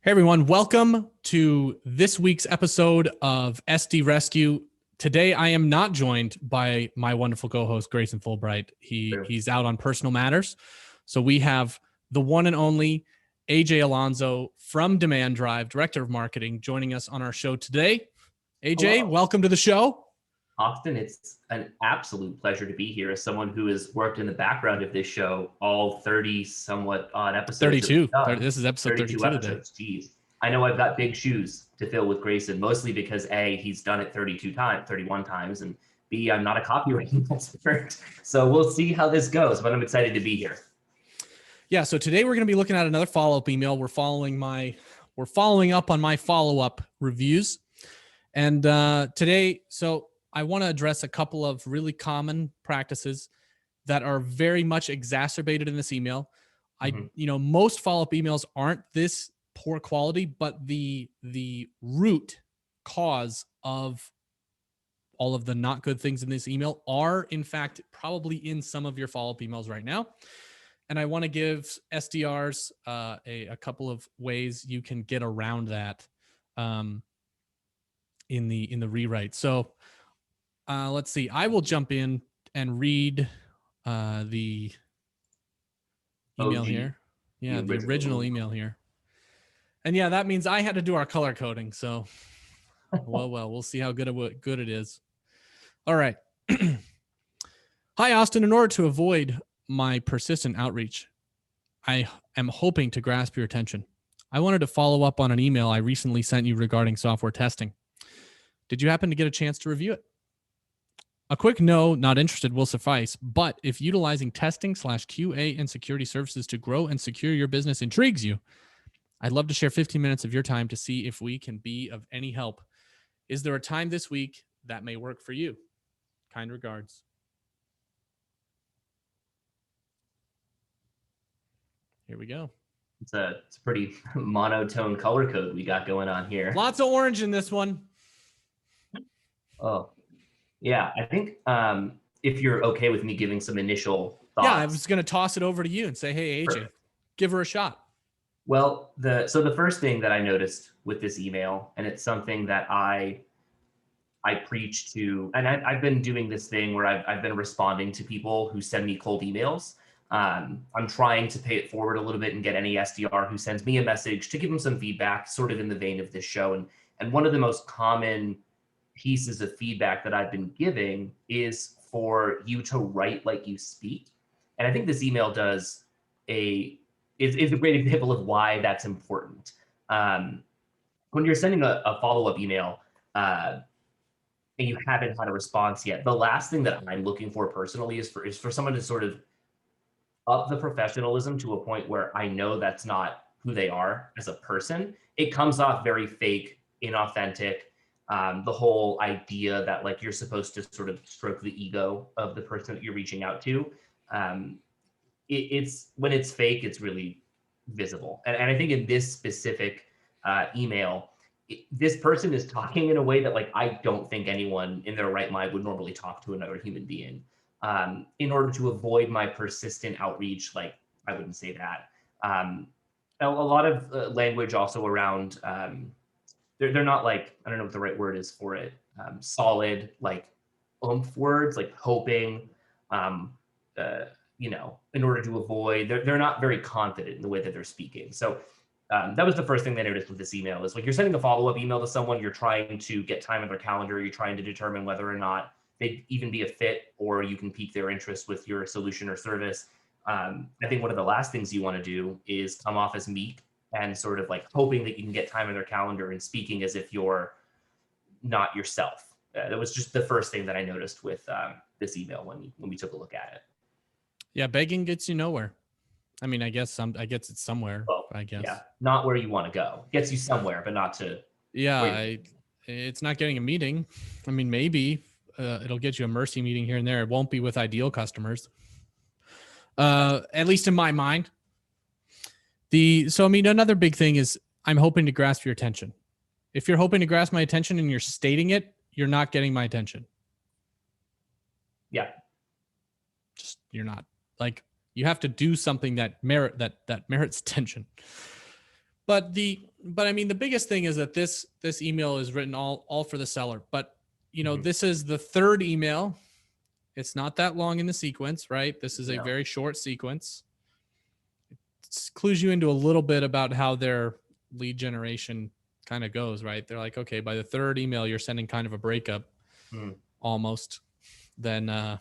Hey everyone, welcome to this week's episode of SDRescue. Today I am not joined by my wonderful co-host Grayson Fulbright. He's out on personal matters. So we have the one and only AJ Alonso from Demand Drive, Director of Marketing, joining us on our show today. AJ, Hello. Welcome to the show. Austin, it's an absolute pleasure to be here as someone who has worked in the background of this show, all 30 somewhat odd episodes. 32. This is episode 32 episodes. Today. Jeez. I know I've got big shoes to fill with Grayson, mostly because A, he's done it 31 times, and B, I'm not a copywriting expert. So we'll see how this goes, but I'm excited to be here. Yeah, so today we're going to be looking at another follow-up email. We're following up on my follow-up reviews. And today, so I want to address a couple of really common practices that are very much exacerbated in this email. Most follow-up emails aren't this poor quality, but the root cause of all of the not good things in this email are, in fact, probably in some of your follow-up emails right now. And I want to give SDRs a couple of ways you can get around that in the rewrite. So let's see. I will jump in and read the email here. Yeah, the original email here. And yeah, that means I had to do our color coding. So, well, we'll see how good it is. All right. Hi, Austin. In order to avoid my persistent outreach, I am hoping to grasp your attention. I wanted to follow up on an email I recently sent you regarding software testing. Did you happen to get a chance to review it? A quick no, not interested will suffice, but if utilizing testing/QA and security services to grow and secure your business intrigues you, I'd love to share 15 minutes of your time to see if we can be of any help. Is there a time this week that may work for you? Kind regards. Here we go. It's a pretty monotone color code we got going on here. Lots of orange in this one. Oh, yeah. I think if you're okay with me giving some initial thoughts. Yeah, I was going to toss it over to you and say, hey, AJ, give her a shot. Well, the first thing that I noticed with this email, and it's something that I preach to, and I've been doing this thing where I've been responding to people who send me cold emails. I'm trying to pay it forward a little bit and get any SDR who sends me a message to give them some feedback, sort of in the vein of this show. And one of the most common pieces of feedback that I've been giving is for you to write like you speak. And I think this email is a great example of why that's important. When you're sending a follow-up email and you haven't had a response yet, the last thing that I'm looking for personally is for someone to sort of up the professionalism to a point where I know that's not who they are as a person. It comes off very fake, inauthentic. The whole idea that like you're supposed to sort of stroke the ego of the person that you're reaching out to. It's when it's fake, it's really visible. And I think in this specific email, this person is talking in a way that like I don't think anyone in their right mind would normally talk to another human being. In order to avoid my persistent outreach, like I wouldn't say that. A lot of language also around, they're not like, I don't know what the right word is for it, solid, like oomph words, like hoping, in order to avoid, they're not very confident in the way that they're speaking. So that was the first thing that I noticed with this email is like you're sending a follow-up email to someone, you're trying to get time in their calendar, you're trying to determine whether or not they'd even be a fit or you can pique their interest with your solution or service. I think one of the last things you want to do is come off as meek and sort of like hoping that you can get time in their calendar and speaking as if you're not yourself. That was just the first thing that I noticed with this email when we took a look at it. Yeah, begging gets you nowhere. I mean, I guess it's somewhere. Well, I guess. Yeah, not where you want to go. Gets you somewhere, but not to. Yeah, it's not getting a meeting. I mean, maybe it'll get you a mercy meeting here and there. It won't be with ideal customers. At least in my mind. Another big thing is I'm hoping to grasp your attention. If you're hoping to grasp my attention and you're stating it, you're not getting my attention. Yeah. Just you're not. Like you have to do something that merits attention. But I mean, the biggest thing is that this email is written all for the seller. But you know, this is the third email. It's not that long in the sequence, right? This is a very short sequence. It clues you into a little bit about how their lead generation kind of goes, right? They're like, okay, by the third email, you're sending kind of a breakup almost. Then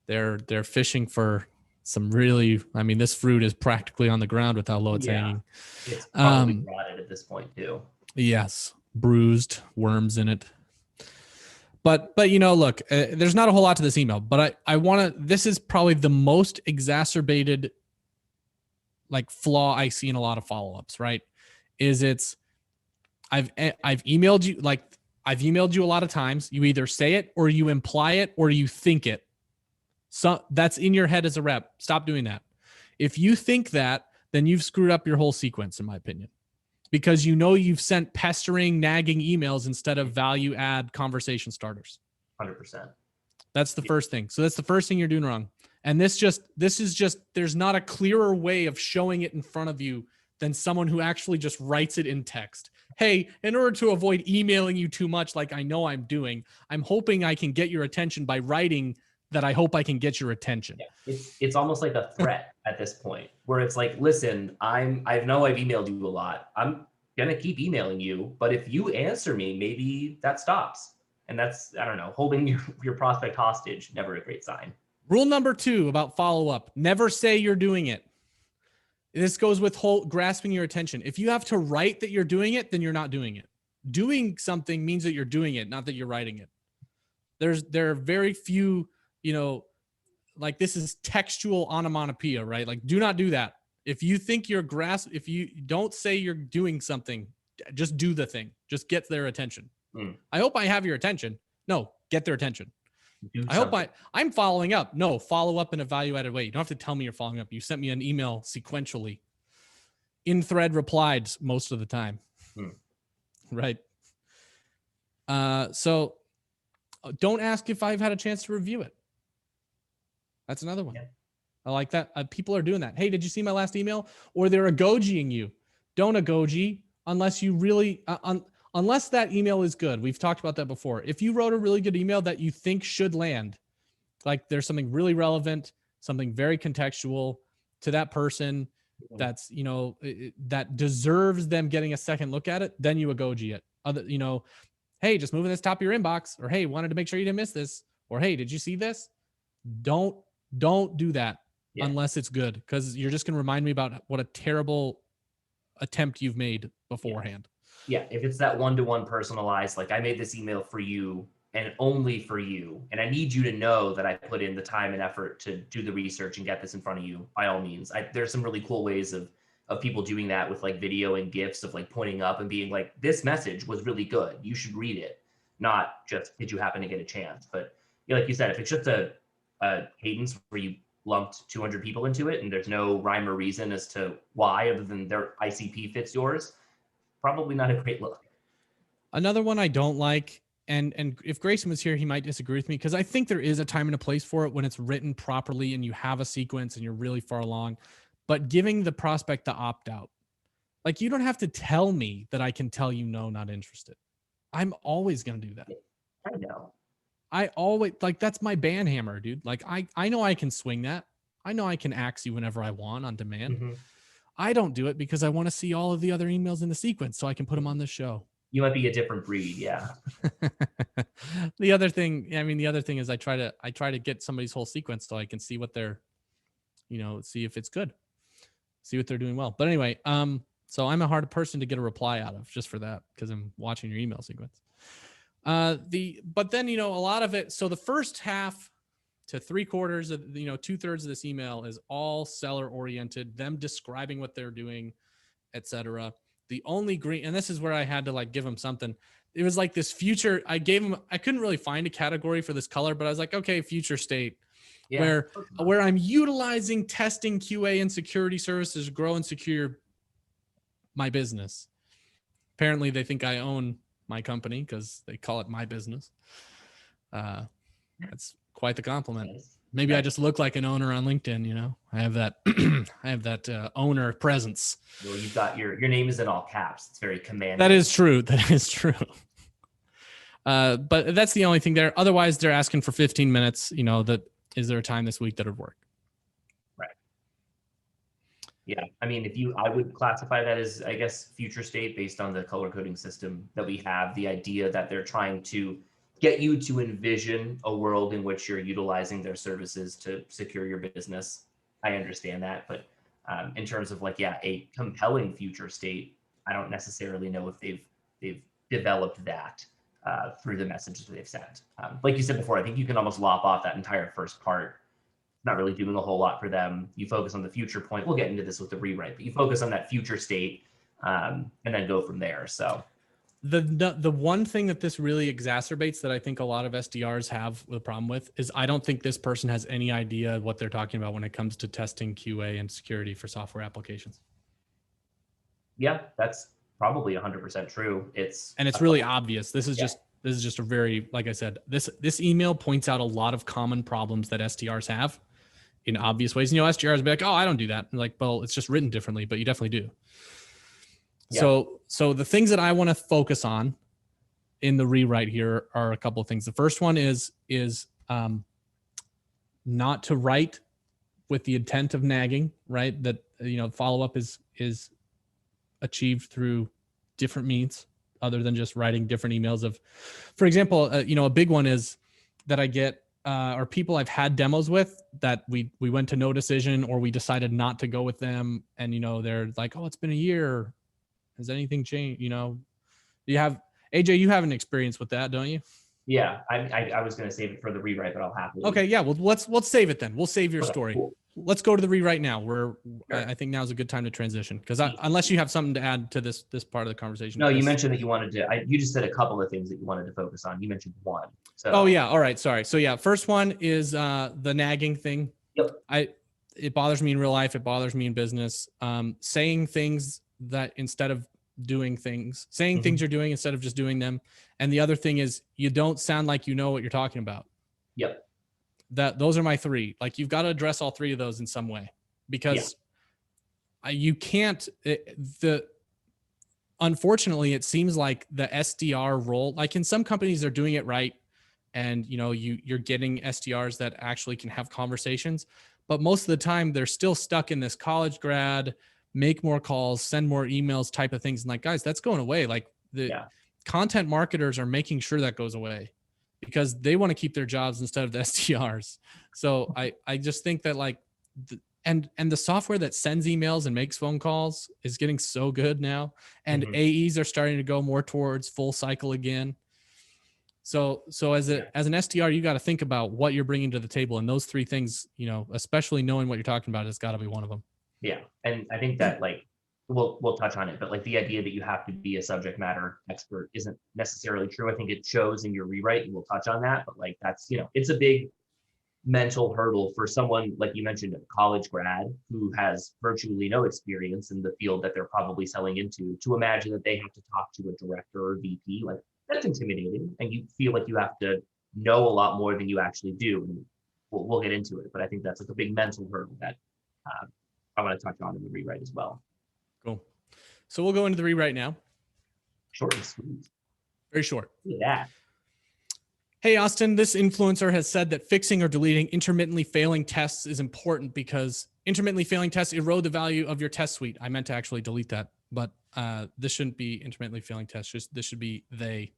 they're fishing for some really, I mean, this fruit is practically on the ground with how low it's hanging. It's probably rotted at this point too. Yes, bruised, worms in it. But you know, look, there's not a whole lot to this email, but I want to, this is probably the most exacerbated like flaw I see in a lot of follow-ups, right? Is it's, I've emailed you, like I've emailed you a lot of times. You either say it or you imply it or you think it. So that's in your head as a rep. Stop doing that. If you think that, then you've screwed up your whole sequence, in my opinion, because you know you've sent pestering, nagging emails instead of value add conversation starters. 100%. That's the first thing. So that's the first thing you're doing wrong. And this is just, there's not a clearer way of showing it in front of you than someone who actually just writes it in text. Hey, in order to avoid emailing you too much, like I know I'm doing, I'm hoping I can get your attention by writing that I hope I can get your attention. Yeah. It's almost like a threat at this point where it's like, listen, I know I've emailed you a lot. I'm going to keep emailing you, but if you answer me, maybe that stops. And that's, I don't know, holding your prospect hostage, never a great sign. Rule number 2 about follow-up, never say you're doing it. This goes with grasping your attention. If you have to write that you're doing it, then you're not doing it. Doing something means that you're doing it, not that you're writing it. There are very few, you know, like this is textual onomatopoeia, right? Like do not do that. If you think you're if you don't say you're doing something, just do the thing. Just get their attention. I hope I have your attention. No, get their attention. I hope I'm following up. No, follow up in a value-added way. You don't have to tell me you're following up. You sent me an email sequentially. In thread replied most of the time. Right. So don't ask if I've had a chance to review it. That's another one. Yeah. I like that. People are doing that. Hey, did you see my last email? Or they're agogiing you. Don't agogi unless you really, unless that email is good. We've talked about that before. If you wrote a really good email that you think should land, like there's something really relevant, something very contextual to that person that's, you know, that deserves them getting a second look at it, then you agogi it. You know, hey, just moving this top of your inbox, or hey, wanted to make sure you didn't miss this, or hey, did you see this? Don't do that unless it's good, because you're just going to remind me about what a terrible attempt you've made beforehand. Yeah, if it's that one-to-one personalized, like I made this email for you and only for you, and I need you to know that I put in the time and effort to do the research and get this in front of you, by all means. There's some really cool ways of people doing that with like video and GIFs of like pointing up and being like, this message was really good. You should read it. Not just, did you happen to get a chance? But you know, like you said, if it's just a cadence where you lumped 200 people into it and there's no rhyme or reason as to why, other than their ICP fits yours, probably not a great look. Another one I don't like, and if Grayson was here, he might disagree with me, because I think there is a time and a place for it when it's written properly and you have a sequence and you're really far along, but giving the prospect the opt-out. Like, you don't have to tell me that I can tell you no, not interested. I'm always going to do that. I know. I always, like, that's my ban hammer, dude. Like, I know I can swing that. I know I can axe you whenever I want on demand. I don't do it because I want to see all of the other emails in the sequence so I can put them on this show. You might be a different breed, yeah. The other thing is I try to get somebody's whole sequence so I can see what they're, you know, see if it's good, see what they're doing well. But anyway, so I'm a hard person to get a reply out of just for that, because I'm watching your email sequence. But then, you know, a lot of it, so the first half to 3/4 of, you know, 2/3 of this email is all seller oriented, them describing what they're doing, etc. The only green, and this is where I had to like give them something. It was like this future. I couldn't really find a category for this color, but I was like, okay, future state, where I'm utilizing testing, QA, and security services to grow and secure my business. Apparently they think I own my company because they call it my business. That's quite the compliment. Maybe I just look like an owner on LinkedIn. You know, I have that I have that owner presence. Well, you've got your name is in all caps. It's very commanding. That is true. That is true. But that's the only thing there. Otherwise, they're asking for 15 minutes. You know, that is there a time this week that would work? Right. Yeah. I mean, I would classify that as, I guess, future state based on the color coding system that we have. The idea that they're trying to get you to envision a world in which you're utilizing their services to secure your business. I understand that, but in terms of like, yeah, a compelling future state, I don't necessarily know if they've developed that through the messages that they've sent. Like you said before, I think you can almost lop off that entire first part. Not really doing a whole lot for them. You focus on the future point. We'll get into this with the rewrite, but you focus on that future state and then go from there. So the one thing that this really exacerbates that I think a lot of SDRs have the problem with is I don't think this person has any idea what they're talking about when it comes to testing QA and security for software applications. Yeah, that's probably 100% true. It's really obvious. This is just a very, like I said, this email points out a lot of common problems that SDRs have in obvious ways. You know, SDRs will be like, oh, I don't do that. And like, well, it's just written differently, but you definitely do. Yeah. So the things that I want to focus on in the rewrite here are a couple of things. The first one is not to write with the intent of nagging, right? That, you know, follow-up is achieved through different means other than just writing different emails of, for example, you know, a big one is that I get, or people I've had demos with that we went to no decision or we decided not to go with them. And, you know, they're like, oh, it's been a year. Has anything changed? You know, you have, AJ, you have an experience with that, don't you? Yeah, I was going to save it for the rewrite, but I'll happily. Okay, yeah, well, let's save it then. We'll save your story. Cool. Let's go to the rewrite now. Sure. I think now's a good time to transition because unless you have something to add to this part of the conversation. No, you mentioned that you wanted to. You just said a couple of things that you wanted to focus on. You mentioned one. So. Oh yeah, all right, sorry. So yeah, first one is the nagging thing. Yep. It bothers me in real life. It bothers me in business. Saying things that instead of doing things, saying things you're doing instead of just doing them. And the other thing is you don't sound like you know what you're talking about. Yep. Those are my three. Like you've got to address all three of those in some way because you can't, unfortunately, it seems like the SDR role, like in some companies, they're doing it right. And, you know, you're getting SDRs that actually can have conversations, but most of the time they're still stuck in this college grad, make more calls, send more emails type of things. And like, guys, that's going away. Like the content marketers are making sure that goes away because they want to keep their jobs instead of the SDRs. So I just think that like, and the software that sends emails and makes phone calls is getting so good now. And AEs are starting to go more towards full cycle again. So as an SDR, you got to think about what you're bringing to the table. And those three things, you know, especially knowing what you're talking about has got to be one of them. Yeah. And I think that like, we'll touch on it, but like the idea that you have to be a subject matter expert isn't necessarily true. I think it shows in your rewrite, and we'll touch on that, but like, that's, you know, it's a big mental hurdle for someone, like you mentioned, a college grad who has virtually no experience in the field that they're probably selling into, to imagine that they have to talk to a director or VP. Like that's intimidating. And you feel like you have to know a lot more than you actually do. And we'll get into it, but I think that's like a big mental hurdle that, I want to touch on in the rewrite as well. Cool. So we'll go into the rewrite now. Short and sweet. Very short. Yeah. Hey, Austin, this influencer has said that fixing or deleting intermittently failing tests is important because intermittently failing tests erode the value of your test suite. I meant to actually delete that, but this shouldn't be intermittently failing tests. This should be they.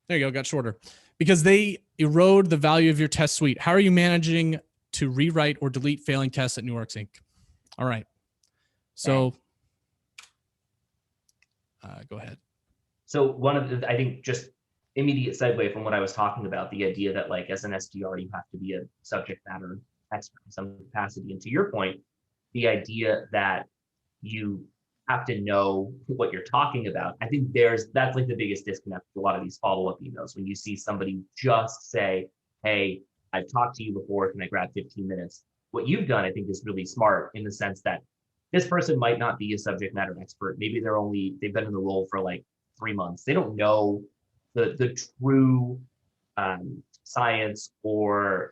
There you go. Got shorter. Because they erode the value of your test suite. How are you managing to rewrite or delete failing tests at NewWorks Inc.? All right. So go ahead. So one of the, I think just immediate segue from what I was talking about, the idea that like as an SDR, you have to be a subject matter expert in some capacity. And to your point, the idea that you have to know what you're talking about. I think that's like the biggest disconnect with a lot of these follow-up emails. When you see somebody just say, hey, I've talked to you before, can I grab 15 minutes? What you've done, I think, is really smart in the sense that this person might not be a subject matter expert. Maybe they've been in the role for like 3 months. They don't know the true science or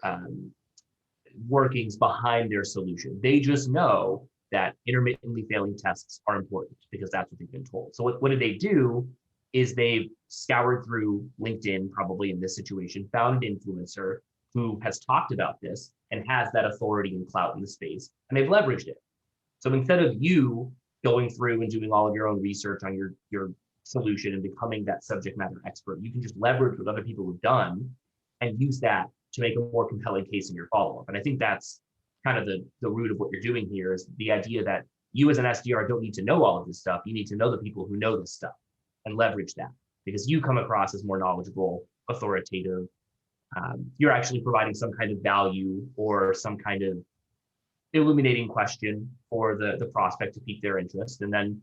workings behind their solution. They just know that intermittently failing tests are important because that's what they've been told. So what did they do is they've scoured through LinkedIn, probably in this situation, found an influencer who has talked about this and has that authority and clout in the space, and they've leveraged it. So instead of you going through and doing all of your own research on your solution and becoming that subject matter expert, you can just leverage what other people have done and use that to make a more compelling case in your follow-up. And I think that's kind of the root of what you're doing here, is the idea that you as an SDR don't need to know all of this stuff. You need to know the people who know this stuff and leverage that, because you come across as more knowledgeable, authoritative. You're actually providing some kind of value or some kind of illuminating question for the prospect to pique their interest, and then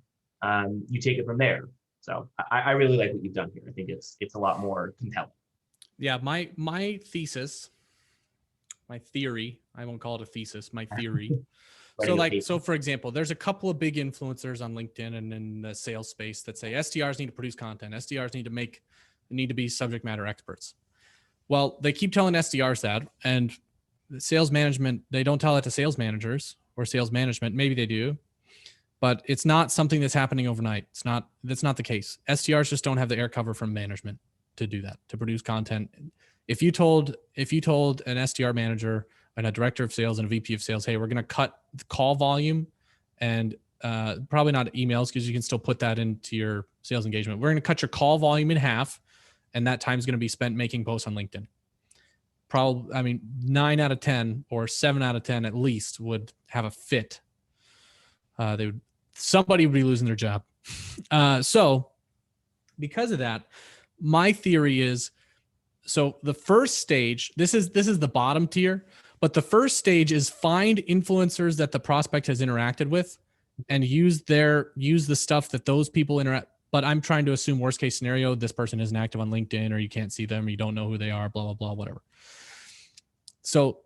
you take it from there. So I really like what you've done here. I think it's a lot more compelling. Yeah, my thesis, my theory, I won't call it a thesis, my theory. So for example, there's a couple of big influencers on LinkedIn and in the sales space that say SDRs need to produce content. SDRs need to be subject matter experts. Well, they keep telling SDRs that, and the sales management, they don't tell it to sales managers or sales management. Maybe they do, but it's not something that's happening overnight. That's not the case. SDRs just don't have the air cover from management to do that, to produce content. If you told an SDR manager and a director of sales and a VP of sales, hey, we're going to cut the call volume and probably not emails, because you can still put that into your sales engagement. We're going to cut your call volume in half, and that time is going to be spent making posts on LinkedIn. Probably, I mean, 9 out of 10 or 7 out of 10 at least would have a fit. Somebody would be losing their job. So because of that, my theory is, so the first stage, this is the bottom tier, but the first stage is find influencers that the prospect has interacted with and use the stuff that those people interact. But I'm trying to assume worst case scenario, this person isn't active on LinkedIn, or you can't see them, or you don't know who they are, blah, blah, blah, whatever. So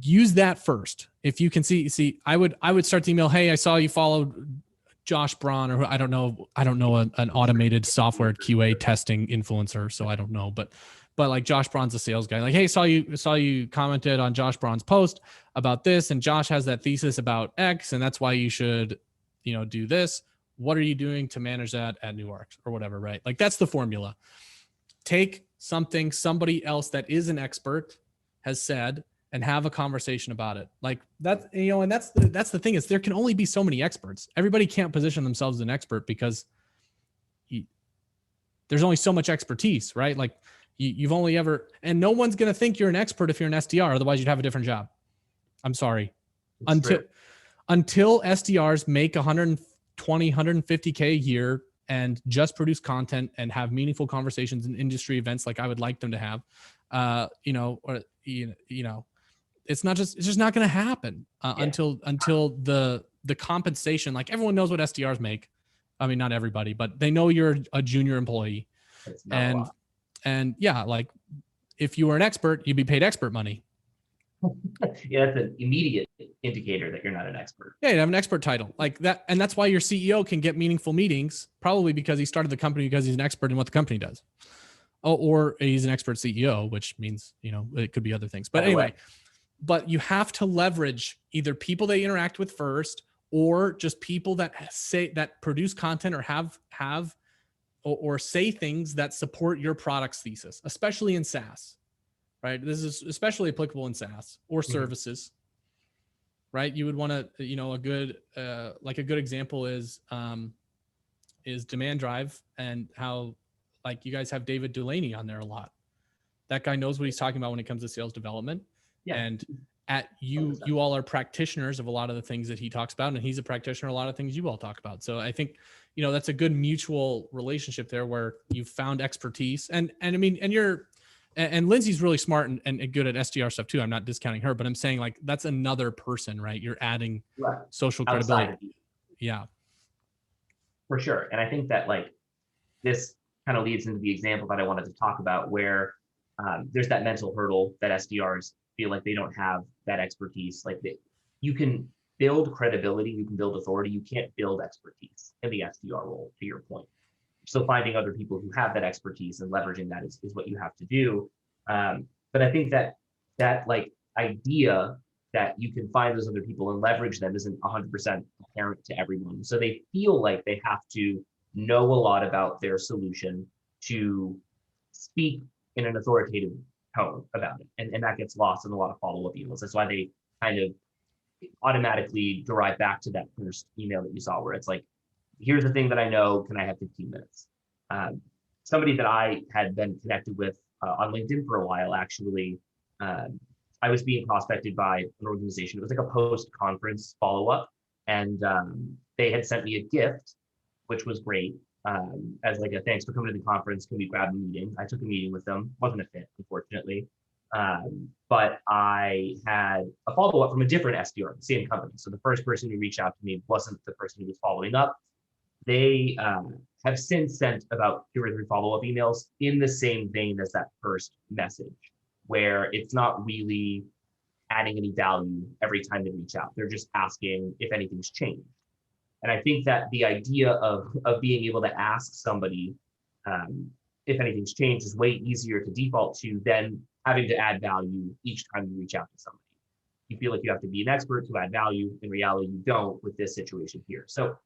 use that first. If you can see, I would start the email, hey, I saw you followed Josh Braun, or I don't know an automated software QA testing influencer, so I don't know, but like Josh Braun's a sales guy. Like, hey, saw you commented on Josh Braun's post about this, and Josh has that thesis about X, and that's why you should, do this. What are you doing to manage that at Newark or whatever, right? Like, that's the formula. Take something somebody else that is an expert has said and have a conversation about it. Like that, and that's the thing, is there can only be so many experts. Everybody can't position themselves as an expert because there's only so much expertise, right? Like you've only ever, and no one's going to think you're an expert if you're an SDR. Otherwise you'd have a different job. I'm sorry. Until SDRs make 120, 150K a year and just produce content and have meaningful conversations in industry events like I would like them to have, it's just not going to happen until the compensation, like everyone knows what SDRs make. I mean, not everybody, but they know you're a junior employee. And yeah, like if you were an expert, you'd be paid expert money. Yeah, that's an immediate indicator that you're not an expert. Yeah, you have an expert title like that. And that's why your CEO can get meaningful meetings, probably because he started the company because he's an expert in what the company does. Or he's an expert CEO, which means, it could be other things. But anyway, but you have to leverage either people they interact with first, or just people that produce content or have or say things that support your product's thesis, especially in SaaS, right? This is especially applicable in SaaS or services, right? You would want to, a good example is Demand Drive, and how like you guys have David Delaney on there a lot. That guy knows what he's talking about when it comes to sales development. Yeah. And you all are practitioners of a lot of the things that he talks about, and he's a practitioner of a lot of things you all talk about. So I think, that's a good mutual relationship there where you've found expertise. And I mean, and Lindsay's really smart and good at SDR stuff too. I'm not discounting her, but I'm saying like, that's another person, right? You're adding social credibility. Yeah, for sure. And I think that like this kind of leads into the example that I wanted to talk about, where there's that mental hurdle that SDRs feel like they don't have that expertise. Like you can build credibility, you can build authority, you can't build expertise in the SDR role, to your point. So finding other people who have that expertise and leveraging that is what you have to do. But I think that like idea that you can find those other people and leverage them isn't 100% apparent to everyone. So they feel like they have to know a lot about their solution to speak in an authoritative tone about it. And that gets lost in a lot of follow-up emails. That's why they kind of automatically derive back to that first email that you saw where it's like, here's the thing that I know, can I have 15 minutes? Somebody that I had been connected with on LinkedIn for a while, actually, I was being prospected by an organization. It was like a post-conference follow-up, and they had sent me a gift, which was great, as like a thanks for coming to the conference. Can we grab a meeting? I took a meeting with them. Wasn't a fit, unfortunately. But I had a follow-up from a different SDR, the same company. So the first person who reached out to me wasn't the person who was following up. They have since sent about 2 or 3 follow-up emails in the same vein as that first message, where it's not really adding any value every time they reach out. They're just asking if anything's changed. And I think that the idea of being able to ask somebody if anything's changed is way easier to default to than having to add value each time you reach out to somebody. You feel like you have to be an expert to add value. In reality, you don't with this situation here. So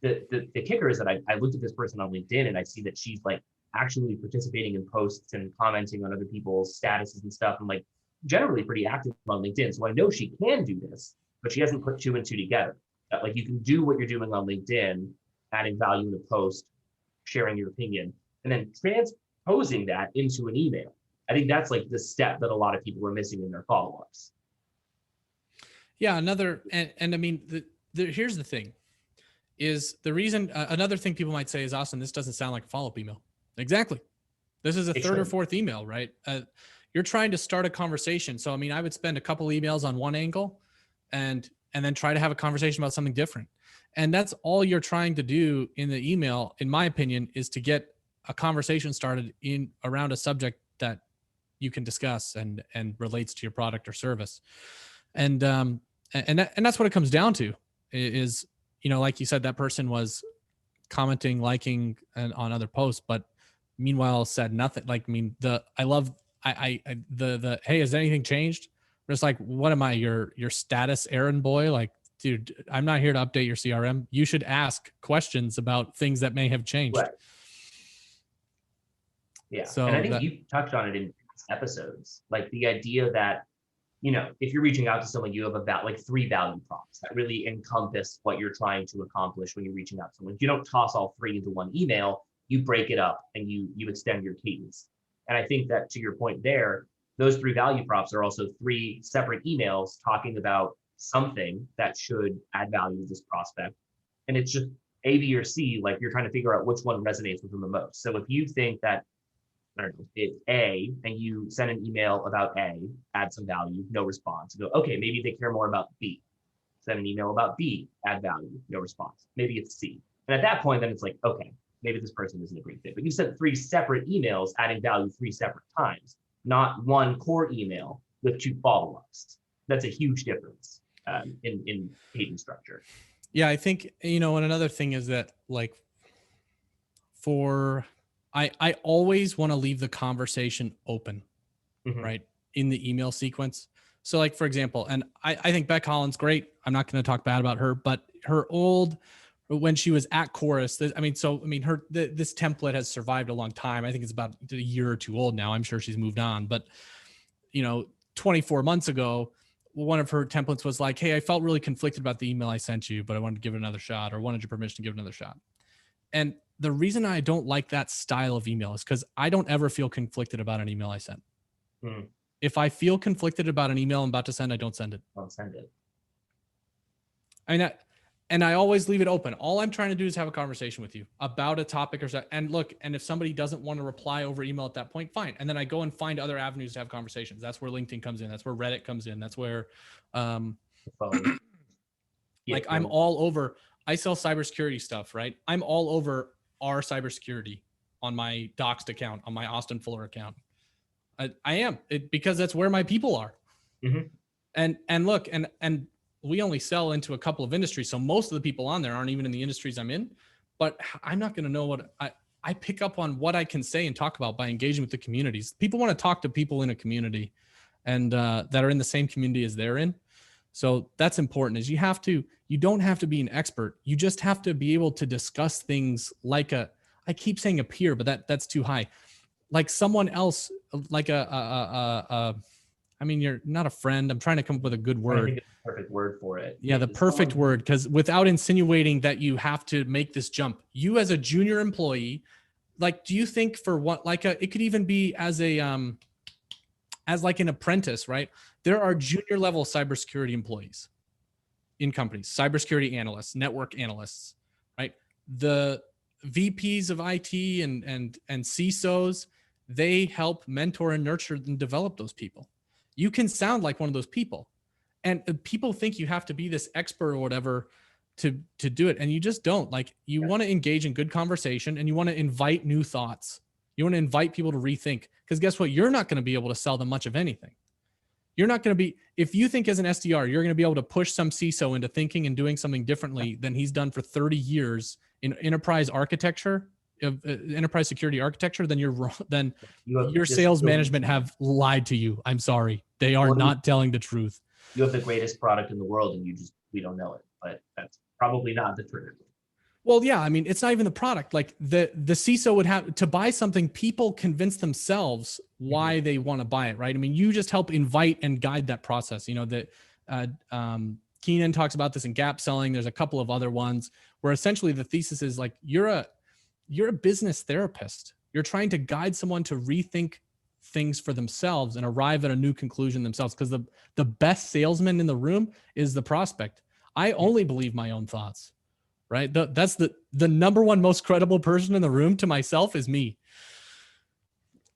the kicker is that I looked at this person on LinkedIn and I see that she's like actually participating in posts and commenting on other people's statuses and stuff. I'm like generally pretty active on LinkedIn. So I know she can do this, but she hasn't put 2 and 2 together. Like you can do what you're doing on LinkedIn, adding value in a post, sharing your opinion, and then transposing that into an email. I think that's like the step that a lot of people are missing in their follow-ups. Yeah, and I mean, here's the thing, is the reason, another thing people might say is, Austin, this doesn't sound like a follow-up email. Exactly. This is a third or fourth email, right? You're trying to start a conversation. So, I mean, I would spend a couple emails on one angle and then try to have a conversation about something different. And that's all you're trying to do in the email, in my opinion, is to get a conversation started in around a subject that you can discuss and relates to your product or service. And that's what it comes down to is, you know, like you said, that person was commenting, liking on other posts, but meanwhile said nothing. Like, I mean, hey, has anything changed? Just like, what am I, your status errand boy? Like, dude, I'm not here to update your CRM. You should ask questions about things that may have changed. Right. Yeah. So and I think you touched on it in past episodes, like the idea that, you know, if you're reaching out to someone, you have about like 3 value prompts that really encompass what you're trying to accomplish when you're reaching out to someone. If you don't toss all 3 into one email, you break it up and you extend your cadence. And I think that to your point there, those 3 value prompts are also 3 separate emails talking about something that should add value to this prospect. And it's just A, B, or C, like you're trying to figure out which one resonates with them the most. So if you think that, I don't know, it's A, and you send an email about A, add some value, no response. You go, okay, maybe they care more about B. Send an email about B, add value, no response. Maybe it's C. And at that point, then it's like, okay, maybe this person isn't a great fit. But you sent 3 separate emails adding value 3 separate times, not one core email with 2 follow-ups. That's a huge difference in cadence structure. Yeah, I think, you know, and another thing is that, like, I always want to leave the conversation open, right, in the email sequence. So, like, for example, and I think Beck Holland's great. I'm not going to talk bad about her, but when she was at Chorus, this template has survived a long time. I think it's about a year or 2 old now. I'm sure she's moved on, but, you know, 24 months ago, one of her templates was like, hey, I felt really conflicted about the email I sent you, but I wanted to give it another shot, or wanted your permission to give it another shot. And the reason I don't like that style of email is because I don't ever feel conflicted about an email I sent. If I feel conflicted about an email I'm about to send, I don't send it. Don't send it. And I always leave it open. All I'm trying to do is have a conversation with you about a topic or so. And look, and if somebody doesn't want to reply over email at that point, fine. And then I go and find other avenues to have conversations. That's where LinkedIn comes in. That's where Reddit comes in. That's where, like, I'm all over. I sell cybersecurity stuff, right? I'm all over our cybersecurity on my Doxed account, on my Austin Fuller account. I am because that's where my people are. And look, and we only sell into a couple of industries. So most of the people on there aren't even in the industries I'm in, but I'm not going to know what I pick up on what I can say and talk about by engaging with the communities. People want to talk to people in a community. and that are in the same community as they're in. So that's important. Is you don't have to be an expert. You just have to be able to discuss things like I keep saying a peer, but that's too high. Like someone else, like I mean, you're not a friend. I'm trying to come up with a good word. I think it's the perfect word for it. Yeah, the perfect word, because without insinuating that you have to make this jump, you as a junior employee, like, do you think for what, like it could even be as as like an apprentice, right? There are junior level cybersecurity employees in companies, cybersecurity analysts, network analysts, right? The VPs of IT and CISOs, they help mentor and nurture and develop those people. You can sound like one of those people, and people think you have to be this expert or whatever to do it, and you just don't. Like, you want to engage in good conversation, and you want to invite new thoughts. You want to invite people to rethink, because guess what? You're not going to be able to sell them much of anything. You're not going to be, if you think as an SDR, you're going to be able to push some CISO into thinking and doing something differently than he's done for 30 years in enterprise architecture, enterprise security architecture, then you're wrong. Then your sales management have lied to you. I'm sorry. They are not telling the truth. You have the greatest product in the world, and we don't know it, but that's probably not the truth. Well, yeah, I mean, it's not even the product. Like the CISO would have to buy something. People convince themselves why they want to buy it, right? I mean, you just help invite and guide that process. You know, that Keenan talks about this in gap selling. There's a couple of other ones where essentially the thesis is like, you're a business therapist. You're trying to guide someone to rethink things for themselves and arrive at a new conclusion themselves. Because the best salesman in the room is the prospect. I only believe my own thoughts. Right. That's the number one most credible person in the room to myself is me.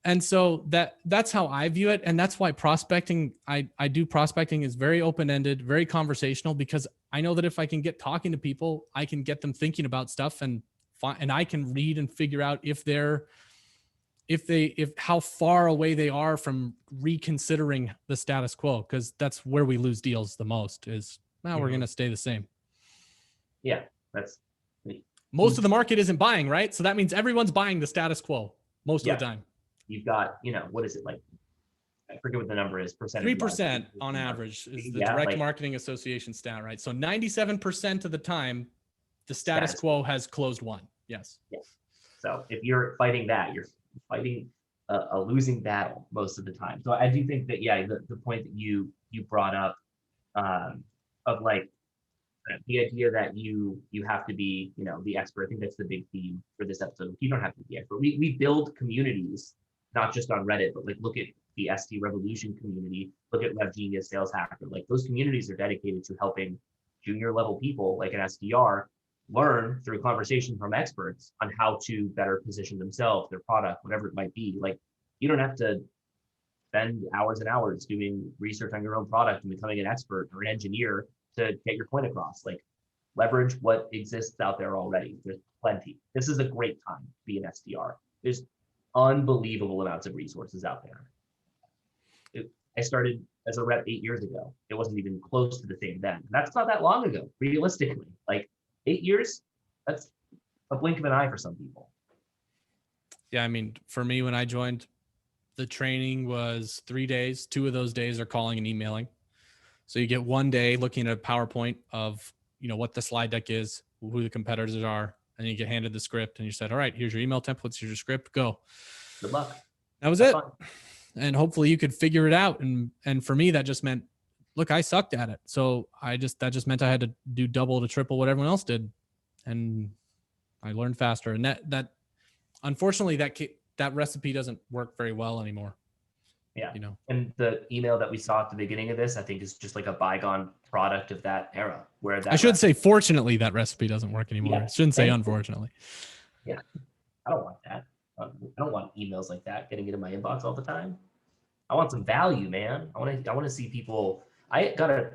And so that's how I view it. And that's why prospecting, I do prospecting is very open-ended, very conversational, because I know that if I can get talking to people, I can get them thinking about stuff, and I can read and figure out if how far away they are from reconsidering the status quo. Cause that's where we lose deals the most is, we're going to stay the same. Yeah. That's most of the market isn't buying, right? So that means everyone's buying the status quo most of the time. You've got, what is it, like, I forget what the number is, percentage. 3% on average is the Direct Marketing Association stat, right? So 97% of the time, the status quo has closed won. Yes. So if you're fighting that, you're fighting a losing battle most of the time. So I do think that, the point that you brought up of like, the idea that you have to be, the expert. I think that's the big theme for this episode. You don't have to be expert. We build communities, not just on Reddit, but like look at the SD Revolution community, look at Web Genius, Sales Hacker. Like those communities are dedicated to helping junior level people like an SDR learn through conversation from experts on how to better position themselves, their product, whatever it might be. Like you don't have to spend hours and hours doing research on your own product and becoming an expert or an engineer to get your point across. Like leverage what exists out there already. There's plenty. This is a great time to be an SDR. There's unbelievable amounts of resources out there. I started as a rep 8 years ago. It wasn't even close to the same then. That's not that long ago, realistically. Like 8 years, that's a blink of an eye for some people. Yeah, I mean, for me, when I joined, the training was 3 days. 2 of those days are calling and emailing. So you get 1 day looking at a PowerPoint of, what the slide deck is, who the competitors are, and you get handed the script and you said, all right, here's your email templates, here's your script, go. Good luck. That was it. And hopefully you could figure it out. And for me, that just meant, look, I sucked at it. So that just meant I had to do double to triple what everyone else did. And I learned faster. And that unfortunately, that recipe doesn't work very well anymore. Yeah. And the email that we saw at the beginning of this, I think is just like a bygone product of that era where that. I should say, fortunately, that recipe doesn't work anymore. Yeah. I shouldn't say unfortunately. Yeah. I don't want that. I don't want emails like that getting into my inbox all the time. I want some value, man. I want to see people. I got a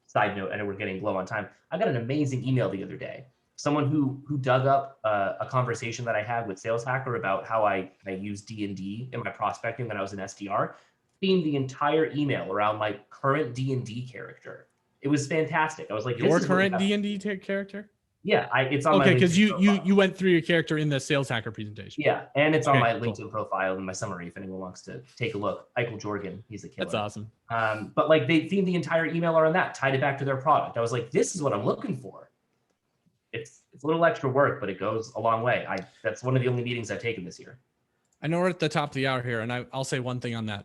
side note. I know we're getting low on time. I got an amazing email the other day. Someone who dug up a conversation that I had with Sales Hacker about how I use D&D in my prospecting when I was an SDR, themed the entire email around my current D&D character. It was fantastic. I was like, your current D&D character? Yeah, it's on my Okay, because LinkedIn profile. you went through your character in the sales hacker presentation. Yeah, and it's on my cool. LinkedIn profile in my summary if anyone wants to take a look. Eichel Jorgen, he's a killer. That's awesome. But like they themed the entire email around that, tied it back to their product. I was like, this is what I'm looking for. It's a little extra work, but it goes a long way. That's one of the only meetings I've taken this year. I know we're at the top of the hour here, and I'll say one thing on that.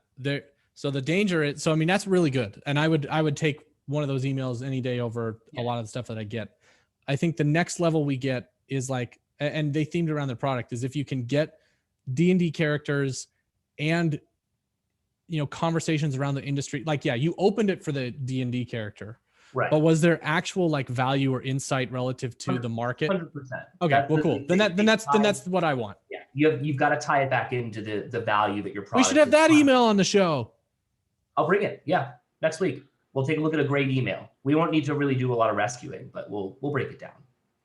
So the danger is, so I mean, that's really good, and I would take one of those emails any day over a lot of the stuff that I get. I think the next level we get is like, and they themed around the product, is if you can get D&D characters and, you know, conversations around the industry. Like, yeah, you opened it for the D&D character, right? But was there actual like value or insight relative to the market? 100%. Okay, That's well, cool. Then that's what I want. Yeah, you've got to tie it back into the value that your product. We should have that email on the show. I'll bring it. Yeah, next week we'll take a look at a great email. We won't need to really do a lot of rescuing, but we'll break it down.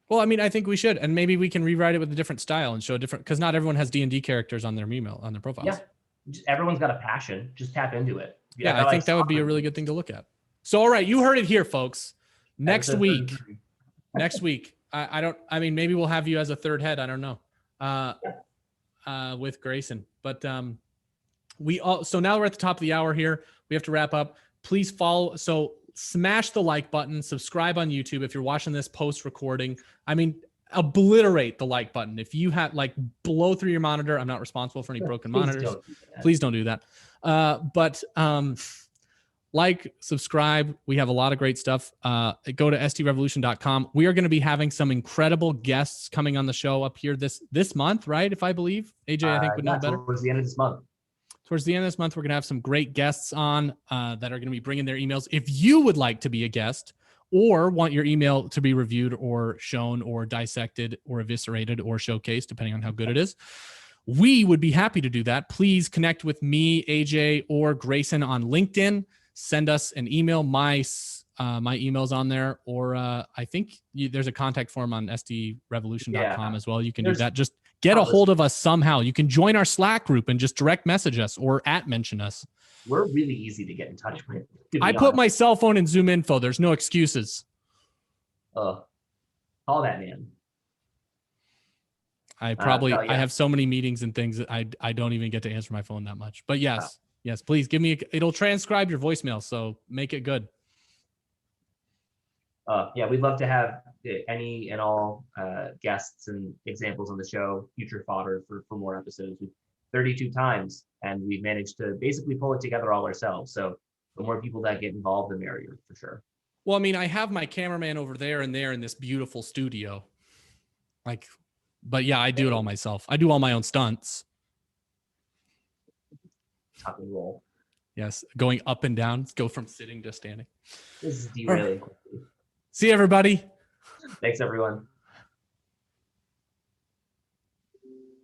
Well, I mean, I think we should, and maybe we can rewrite it with a different style and show different, because not everyone has D&D characters on their email, on their profiles. Yeah, everyone's got a passion. Just tap into it. Yeah, I think that would be a really good thing to look at. So, all right, you heard it here, folks. Next week, I mean, maybe we'll have you as a third head. I don't know, with Grayson, but so now we're at the top of the hour here. We have to wrap up. Please follow. So smash the like button, subscribe on YouTube. If you're watching this post recording, I mean, obliterate the like button. If you have like blow through your monitor, I'm not responsible for any broken monitors. Please don't do that. But like, subscribe. We have a lot of great stuff. Go to SDRevolution.com. We are going to be having some incredible guests coming on the show up here this month, right? If I believe AJ, I think would know better. Towards the end of this month. Towards the end of this month, we're going to have some great guests on that are going to be bringing their emails. If you would like to be a guest or want your email to be reviewed or shown or dissected or eviscerated or showcased, depending on how good it is, we would be happy to do that. Please connect with me, AJ, or Grayson on LinkedIn. Send us an email. My email's on there, or I think there's a contact form on SDRevolution.com as well. You can do that. Just get a hold of us somehow. You can join our Slack group and just direct message us or mention us. We're really easy to get in touch with. I put my cell phone in Zoom info. There's no excuses. Call that man. I have so many meetings and things that I don't even get to answer my phone that much. But yes, please give me. It'll transcribe your voicemail, so make it good. Yeah, we'd love to have any and all guests and examples on the show, future fodder for more episodes. We've 32 times, and we've managed to basically pull it together all ourselves. So the more people that get involved, the merrier, for sure. Well, I mean, I have my cameraman over there and there in this beautiful studio. But yeah, I do it all myself. I do all my own stunts. Top and roll. Yes, going up and down. Let's go from sitting to standing. This is derailing quickly. See you, everybody. Thanks, everyone.